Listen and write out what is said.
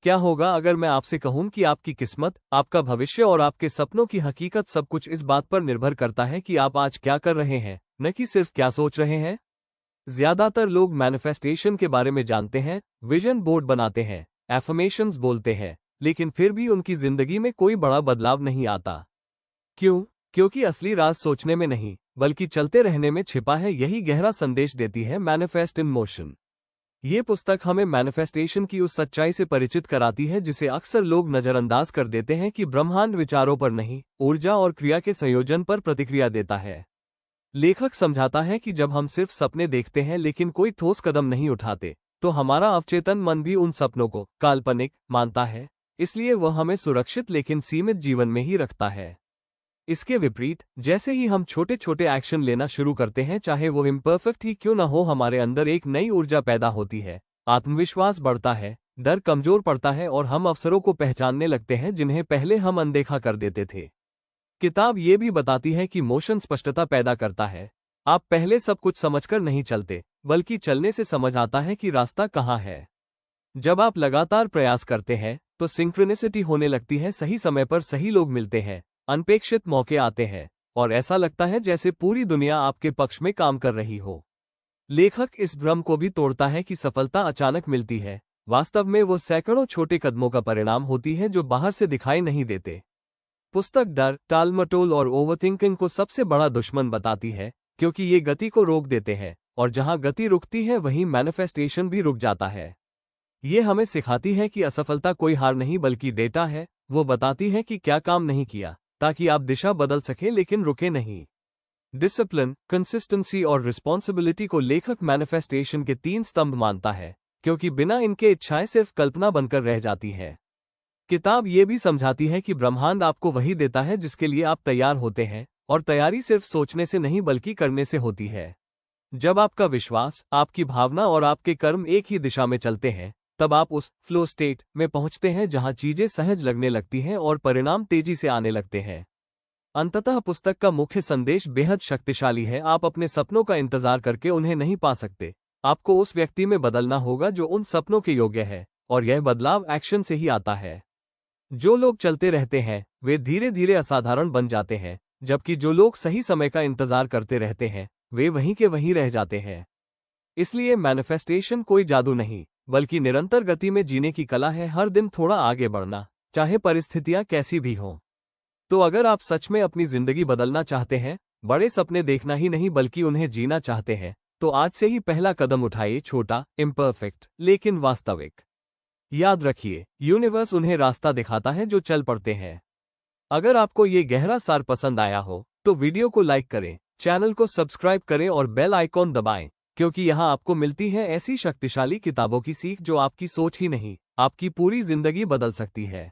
क्या होगा अगर मैं आपसे कहूं कि आपकी किस्मत, आपका भविष्य और आपके सपनों की हकीकत सब कुछ इस बात पर निर्भर करता है कि आप आज क्या कर रहे हैं, न कि सिर्फ क्या सोच रहे हैं? ज्यादातर लोग मैनिफेस्टेशन के बारे में जानते हैं, विजन बोर्ड बनाते हैं, एफर्मेशंस बोलते हैं, लेकिन फिर भी उनकी जिंदगी में कोई बड़ा बदलाव नहीं आता। क्यों? क्योंकि असली राज सोचने में नहीं, बल्कि चलते रहने में छिपा है। यही गहरा संदेश देती है मैनिफेस्ट इन मोशन। ये पुस्तक हमें मैनिफेस्टेशन की उस सच्चाई से परिचित कराती है जिसे अक्सर लोग नजरअंदाज कर देते हैं कि ब्रह्मांड विचारों पर नहीं, ऊर्जा और क्रिया के संयोजन पर प्रतिक्रिया देता है। लेखक समझाता है कि जब हम सिर्फ सपने देखते हैं लेकिन कोई ठोस कदम नहीं उठाते, तो हमारा अवचेतन मन भी उन सपनों को काल्पनिक मानता है, इसलिए वह हमें सुरक्षित लेकिन सीमित जीवन में ही रखता है। इसके विपरीत, जैसे ही हम छोटे छोटे एक्शन लेना शुरू करते हैं, चाहे वो इम्परफेक्ट ही क्यों न हो, हमारे अंदर एक नई ऊर्जा पैदा होती है, आत्मविश्वास बढ़ता है, डर कमजोर पड़ता है और हम अवसरों को पहचानने लगते हैं जिन्हें पहले हम अनदेखा कर देते थे। किताब ये भी बताती है कि मोशन स्पष्टता पैदा करता है। आप पहले सब कुछ समझकर नहीं चलते, बल्कि चलने से समझ आता है कि रास्ता कहाँ है। जब आप लगातार प्रयास करते हैं तो सिंक्रोनिसिटी होने लगती है, सही समय पर सही लोग मिलते हैं, अनपेक्षित मौके आते हैं और ऐसा लगता है जैसे पूरी दुनिया आपके पक्ष में काम कर रही हो। लेखक इस भ्रम को भी तोड़ता है कि सफलता अचानक मिलती है। वास्तव में वो सैकड़ों छोटे कदमों का परिणाम होती है जो बाहर से दिखाई नहीं देते। पुस्तक डर, टालमटोल और ओवरथिंकिंग को सबसे बड़ा दुश्मन बताती है, क्योंकि ये गति को रोक देते हैं और जहां गति रुकती है वहीं मैनिफेस्टेशन भी रुक जाता है। ये हमें सिखाती है कि असफलता कोई हार नहीं बल्कि डेटा है। वो बताती है कि क्या काम नहीं किया ताकि आप दिशा बदल सकें लेकिन रुके नहीं। डिसिप्लिन, कंसिस्टेंसी और रिस्पॉन्सिबिलिटी को लेखक मैनिफेस्टेशन के 3 स्तंभ मानता है, क्योंकि बिना इनके इच्छाएं सिर्फ कल्पना बनकर रह जाती है। किताब ये भी समझाती है कि ब्रह्मांड आपको वही देता है जिसके लिए आप तैयार होते हैं, और तैयारी सिर्फ सोचने से नहीं बल्कि करने से होती है। जब आपका विश्वास, आपकी भावना और आपके कर्म एक ही दिशा में चलते हैं, तब आप उस फ्लो स्टेट में पहुंचते हैं जहां चीजें सहज लगने लगती हैं और परिणाम तेजी से आने लगते हैं। अंततः पुस्तक का मुख्य संदेश बेहद शक्तिशाली है। आप अपने सपनों का इंतजार करके उन्हें नहीं पा सकते। आपको उस व्यक्ति में बदलना होगा जो उन सपनों के योग्य है, और यह बदलाव एक्शन से ही आता है। जो लोग चलते रहते हैं वे धीरे धीरे असाधारण बन जाते हैं, जबकि जो लोग सही समय का इंतजार करते रहते हैं वे वहीं के वहीं रह जाते हैं। इसलिए मैनिफेस्टेशन कोई जादू नहीं, बल्कि निरंतर गति में जीने की कला है, हर दिन थोड़ा आगे बढ़ना, चाहे परिस्थितियां कैसी भी हों। तो अगर आप सच में अपनी जिंदगी बदलना चाहते हैं, बड़े सपने देखना ही नहीं बल्कि उन्हें जीना चाहते हैं, तो आज से ही पहला कदम उठाइए, छोटा, इम्परफेक्ट, लेकिन वास्तविक। याद रखिए, यूनिवर्स उन्हें रास्ता दिखाता है जो चल पड़ते हैं। अगर आपको ये गहरा सार पसंद आया हो तो वीडियो को लाइक करें, चैनल को सब्सक्राइब करें और बेल आइकॉन दबाएं, क्योंकि यहाँ आपको मिलती है ऐसी शक्तिशाली किताबों की सीख जो आपकी सोच ही नहीं, आपकी पूरी जिंदगी बदल सकती है।